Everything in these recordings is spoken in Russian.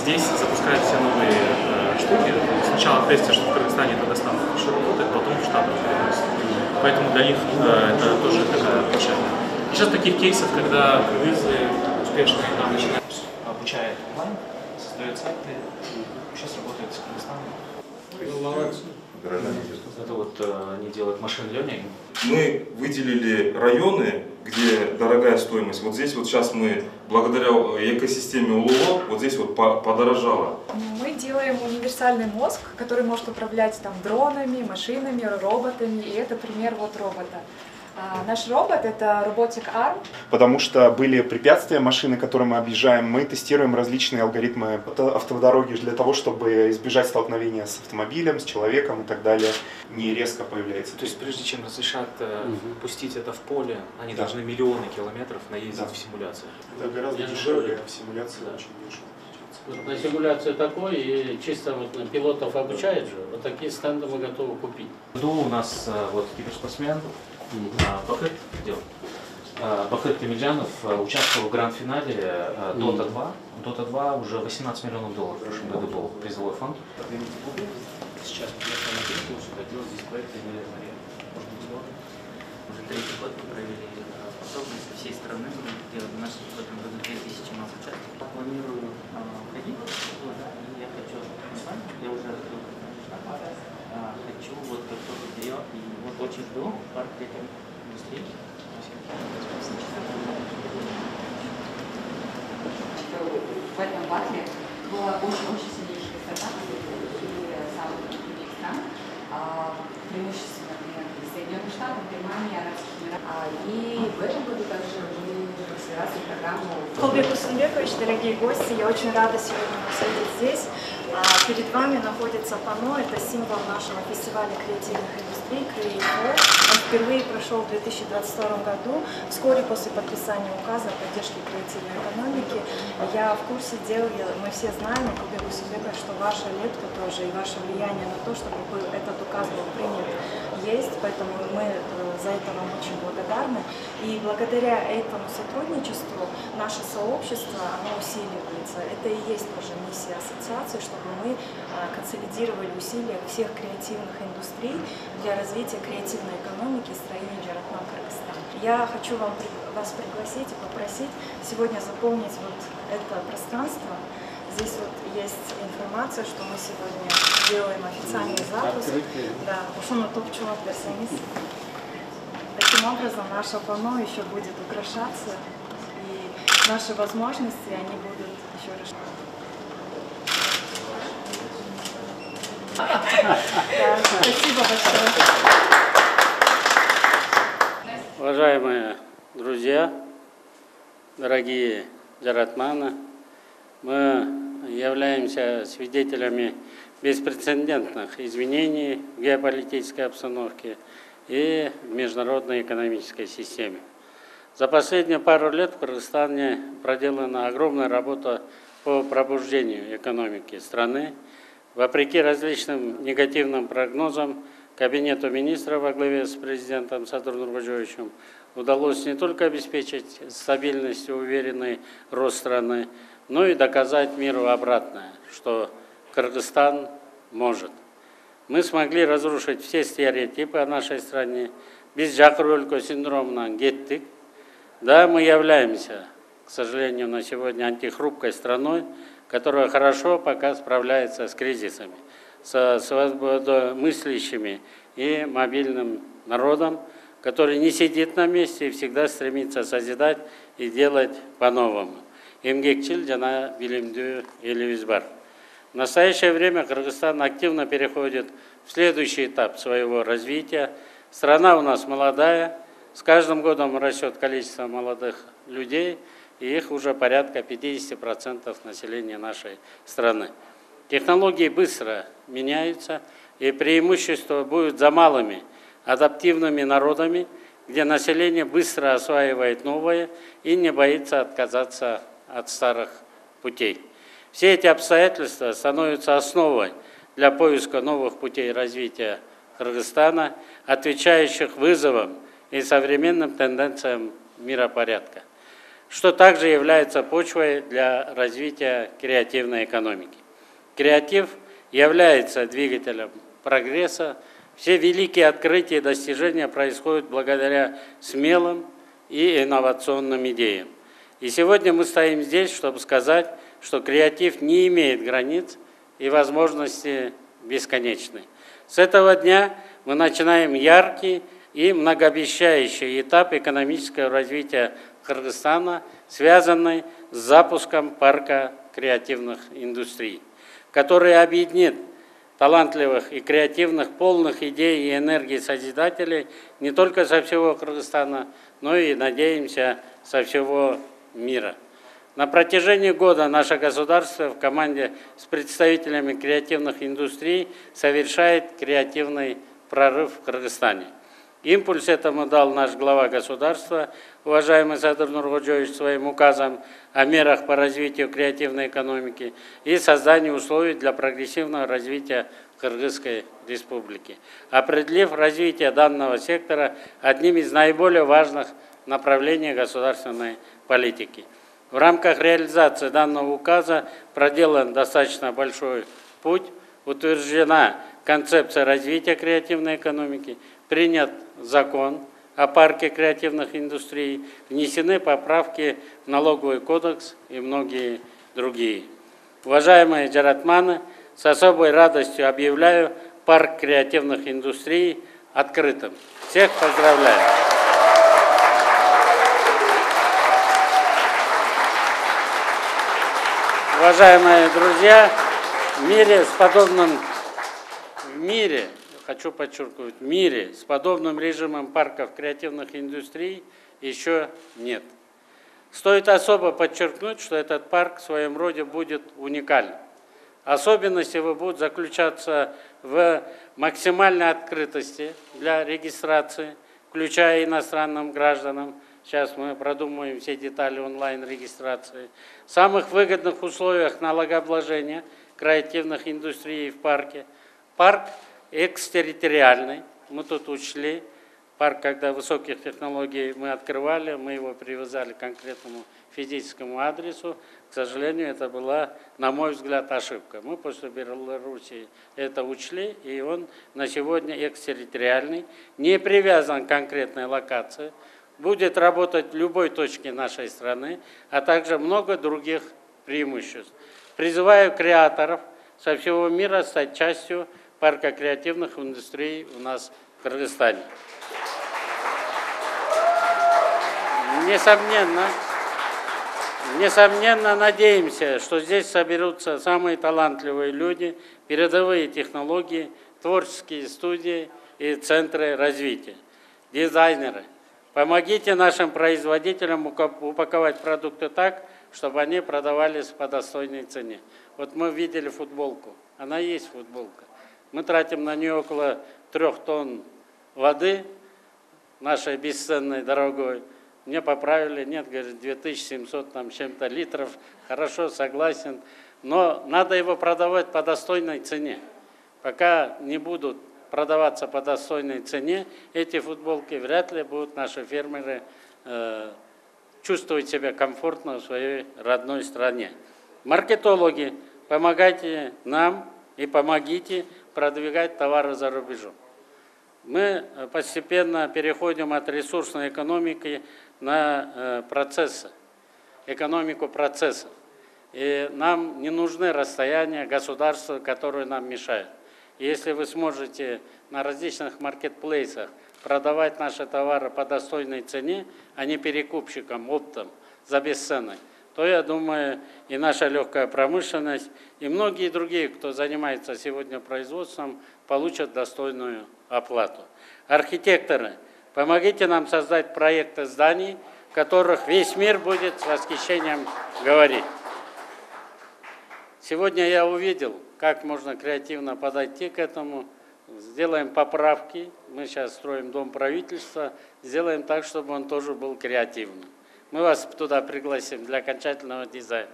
здесь запускают все новые штуки. Сначала тестят, что в Кыргызстане и Дагестане хорошо работает, потом в Штатах переносят. Поэтому для них это тоже такая площадка. Сейчас таких кейсов, когда кыргызы успешные там начинают обучают онлайн, создают сайты, сейчас работает с Кыргызстаном. Молодцы. Это вот они делают машин learning. Мы выделили районы, где дорогая стоимость. Вот здесь вот сейчас мы, благодаря экосистеме УЛО, вот здесь вот подорожало. Мы делаем универсальный мозг, который может управлять там дронами, машинами, роботами. И это пример вот робота. Наш робот — это роботик ARM. Потому что были препятствия машины, которые мы объезжаем, мы тестируем различные алгоритмы автодороги для того, чтобы избежать столкновения с автомобилем, с человеком и так далее. Не резко появляется. То есть прежде чем разрешат пустить это в поле, они должны миллионы километров наездить в симуляциях. Это гораздо дешевле, в симуляции очень дешево. Вот на симуляцию такой, и чисто вот на пилотов обучают же, вот такие стенды мы готовы купить. В году у нас вот киберспортсмен Бахыт Камильянов участвовал в гранд-финале Dota 2. Dota 2 уже 18 миллионов долларов в прошлом году был призовой фонд. Сейчас хотел здесь проект может быть, уже третий год мы провели подробно со всей страны. У нас в этом году 2000 участников. Планирую ходить туда, и я хочу, я уже хочу вот как только период, и вот очень жду парк креативных индустрий. В этом батле было очень сильнейшее стартапы из самых других стран, преимущественно, например, из Соединенных Штатов, Германии, Арабских Эмиратов. И в этом году также мы развивали программу. Кулбек Усунбекович, дорогие гости, я очень рада сегодня вас видеть здесь. Перед вами находится панно, это символ нашего фестиваля креативных индустрий Create4. Он впервые прошел в 2022 году, вскоре после подписания указа о поддержке креативной экономики. Я в курсе дел, мы все знаем, Кулбек Усунбекович, что ваша лепта тоже и ваше влияние на то, чтобы этот указ был принят, есть, поэтому мы за это вам очень благодарны. И благодаря этому сотрудничеству наше сообщество, оно усиливается. Это и есть тоже миссия ассоциации, чтобы мы консолидировали усилия всех креативных индустрий для развития креативной экономики и строения Джаратман Кыргызстана. Я хочу вас пригласить и попросить сегодня заполнить вот это пространство. Здесь вот есть информация, что мы сегодня делаем официальный запуск. Да, ушел топ-чувак Версамис. Таким образом, наше панно еще будет украшаться, и наши возможности, они будут еще расширяться. Да, спасибо большое. Уважаемые друзья, дорогие Джаратманы, мы являемся свидетелями беспрецедентных изменений в геополитической обстановке и в международной экономической системе. За последние пару лет в Кыргызстане проделана огромная работа по пробуждению экономики страны. Вопреки различным негативным прогнозам, Кабинету министров во главе с президентом Садыром Нуркожоевичем удалось не только обеспечить стабильность и уверенный рост страны, но и доказать миру обратное, что Кыргызстан может. Мы смогли разрушить все стереотипы о нашей стране. Без Жакыр-Өлкө синдромынан кеттик. Да, мы являемся, к сожалению, на сегодня антихрупкой страной, которая хорошо пока справляется с кризисами, со свободомыслящими и мобильным народом, который не сидит на месте и всегда стремится созидать и делать по-новому. Эмгекчил жана билимдүү элибиз бар. В настоящее время Кыргызстан активно переходит в следующий этап своего развития. Страна у нас молодая, с каждым годом растет количество молодых людей, и их уже порядка 50% населения нашей страны. Технологии быстро меняются, и преимущество будет за малыми адаптивными народами, где население быстро осваивает новое и не боится отказаться от старых путей. Все эти обстоятельства становятся основой для поиска новых путей развития Кыргызстана, отвечающих вызовам и современным тенденциям миропорядка. что также является почвой для развития креативной экономики. Креатив является двигателем прогресса. Все великие открытия и достижения происходят благодаря смелым и инновационным идеям. И сегодня мы стоим здесь, чтобы сказать, что креатив не имеет границ и возможности бесконечны. С этого дня мы начинаем яркий и многообещающий этап экономического развития Кыргызстана, связанный с запуском парка креативных индустрий, который объединит талантливых и креативных, полных идей и энергии созидателей не только со всего Кыргызстана, но и, надеемся, со всего мира. На протяжении года наше государство в команде с представителями креативных индустрий совершает креативный прорыв в Кыргызстане. Импульс этому дал наш глава государства, уважаемый Садыр Нуркожоевич, своим указом о мерах по развитию креативной экономики и созданию условий для прогрессивного развития Кыргызской республики, определив развитие данного сектора одним из наиболее важных направлений государственной политики. В рамках реализации данного указа проделан достаточно большой путь, утверждена концепция развития креативной экономики, принят закон о парке креативных индустрий, внесены поправки в налоговый кодекс и многие другие. Уважаемые джаратманы, с особой радостью объявляю парк креативных индустрий открытым. Всех поздравляю! Уважаемые друзья, хочу подчеркнуть, в мире с подобным режимом парков креативных индустрий еще нет. Стоит особо подчеркнуть, что этот парк в своем роде будет уникальным. Особенности его будут заключаться в максимальной открытости для регистрации, включая иностранным гражданам. Сейчас мы продумаем все детали онлайн-регистрации. В самых выгодных условиях налогообложения креативных индустрий в парке. Парк экстерриториальный. Мы тут учли. Парк, когда высоких технологий мы открывали, мы его привязали к конкретному физическому адресу. К сожалению, это была, на мой взгляд, ошибка. Мы после Беларуси это учли, и он на сегодня экстерриториальный, не привязан к конкретной локации, будет работать в любой точке нашей страны, а также много других преимуществ. Призываю креаторов со всего мира стать частью парка креативных индустрий у нас в Кыргызстане. Несомненно, надеемся, что здесь соберутся самые талантливые люди, передовые технологии, творческие студии и центры развития, дизайнеры. Помогите нашим производителям упаковать продукты так, чтобы они продавались по достойной цене. Вот мы видели футболку, она есть футболка. Мы тратим на нее около 3 тонн воды, нашей бесценной, дорогой. Мне поправили, нет, говорит, 2700 там чем-то литров. Хорошо, согласен, но надо его продавать по достойной цене. Пока не будут продаваться по достойной цене, эти футболки вряд ли будут наши фермеры чувствовать себя комфортно в своей родной стране. Маркетологи, помогайте нам и помогите продвигать товары за рубежом. Мы постепенно переходим от ресурсной экономики на процессы, экономику процессов. И нам не нужны расстояния, государства, которые нам мешают. Если вы сможете на различных маркетплейсах продавать наши товары по достойной цене, а не перекупщикам, оптом, за бесценок, то, я думаю, и наша легкая промышленность, и многие другие, кто занимается сегодня производством, получат достойную оплату. Архитекторы, помогите нам создать проекты зданий, в которых весь мир будет с восхищением говорить. Сегодня я увидел, как можно креативно подойти к этому. Сделаем поправки. Мы сейчас строим дом правительства. Сделаем так, чтобы он тоже был креативным. Мы вас туда пригласим для окончательного дизайна.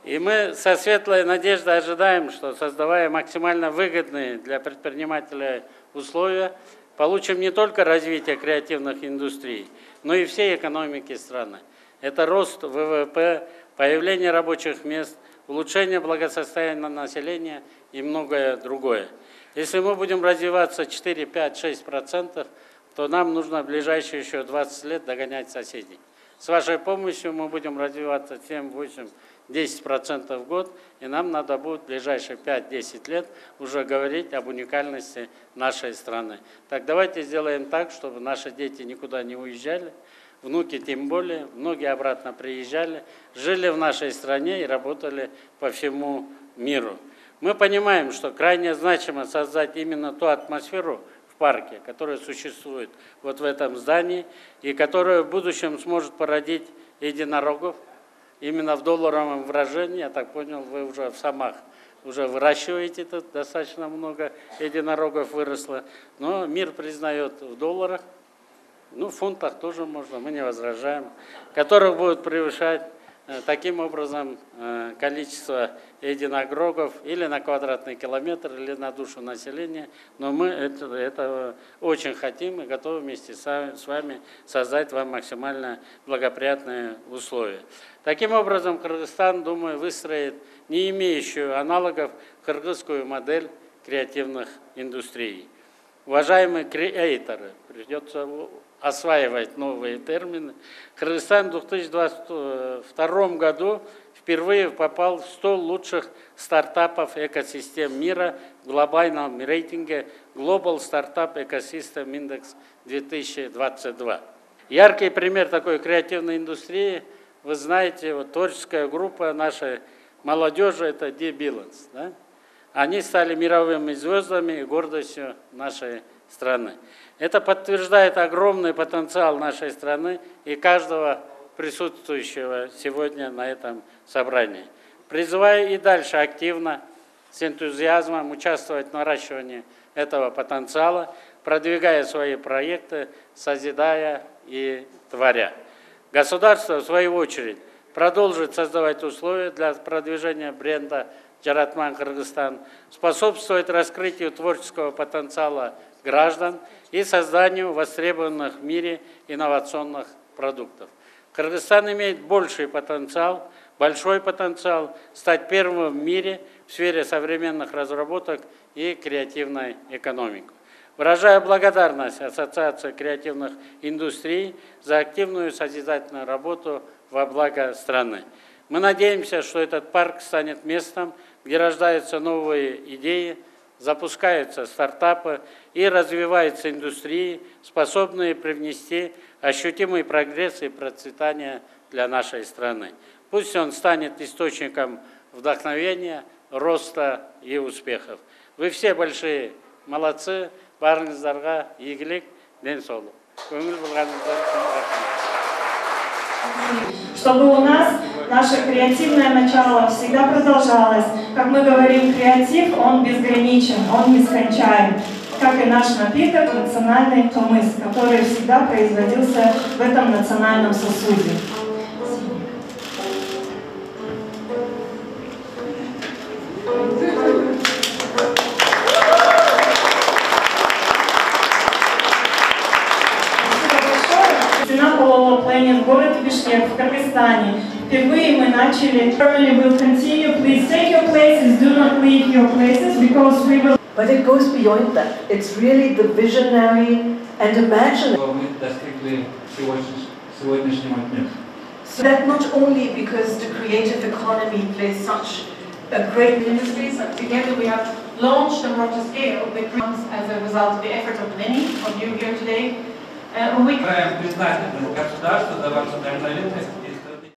И мы со светлой надеждой ожидаем, что, создавая максимально выгодные для предпринимателя условия, получим не только развитие креативных индустрий, но и всей экономики страны. это рост ВВП, появление рабочих мест, улучшение благосостояния населения и многое другое. Если мы будем развиваться 4, 5, 6%, то нам нужно в ближайшие еще 20 лет догонять соседей. С вашей помощью мы будем развиваться 7, 8, 10% в год, и нам надо будет в ближайшие 5-10 лет уже говорить об уникальности нашей страны. Так давайте сделаем так, чтобы наши дети никуда не уезжали, внуки тем более, многие обратно приезжали, жили в нашей стране и работали по всему миру. Мы понимаем, что крайне значимо создать именно ту атмосферу в парке, которая существует вот в этом здании, и которая в будущем сможет породить единорогов, именно в долларовом выражении. Я так понял, вы уже в Самах уже выращиваете тут, достаточно много единорогов выросло, но мир признает в долларах, ну в фунтах тоже можно, мы не возражаем, которых будут превышать таким образом количество единорогов или на квадратный километр, или на душу населения. Но мы этого очень хотим и готовы вместе с вами создать вам максимально благоприятные условия. Таким образом, Кыргызстан, думаю, выстроит не имеющую аналогов кыргызскую модель креативных индустрий. Уважаемые креаторы, придется осваивать новые термины. Кыргызстан в 2022 году впервые попал в 100 лучших стартапов экосистем мира в глобальном рейтинге Global Startup Ecosystem Index 2022. Яркий пример такой креативной индустрии, вы знаете, вот творческая группа нашей молодежи, это D-Balance. Да? Они стали мировыми звездами и гордостью нашей страны. Это подтверждает огромный потенциал нашей страны и каждого присутствующего сегодня на этом собрании. Призываю и дальше активно, с энтузиазмом участвовать в наращивании этого потенциала, продвигая свои проекты, созидая и творя. Государство, в свою очередь, продолжит создавать условия для продвижения бренда «Жаратман Кыргызстан», способствовать раскрытию творческого потенциала граждан и созданию востребованных в мире инновационных продуктов. Кыргызстан имеет большой потенциал, большой потенциал стать первым в мире в сфере современных разработок и креативной экономики. Выражаю благодарность Ассоциации креативных индустрий за активную созидательную работу во благо страны. Мы надеемся, что этот парк станет местом, где рождаются новые идеи, запускаются стартапы и развиваются индустрии, способные привнести ощутимый прогресс и процветание для нашей страны. Пусть он станет источником вдохновения, роста и успехов. Вы все большие молодцы. Барыңыздарға игілік, денсаулық. Көңіл болғаныңызға рахмет. Чтобы у нас наше креативное начало всегда продолжалось. Как мы говорим, креатив, он безграничен, он нескончаем. Как и наш напиток, национальный томыс, который всегда производился в этом национальном сосуде. В городе Бишкек, в Кыргызстане. Впервые мы начали. Currently will continue. Please take your places. Do not leave your places because we will. But it goes beyond that. It's really the visionary and imaginative. So that not only because the creative economy plays such a great industries, together we have launched and brought to scale the comes as a result of the effort of many of you here today. Признательность государству за вашу дальновидность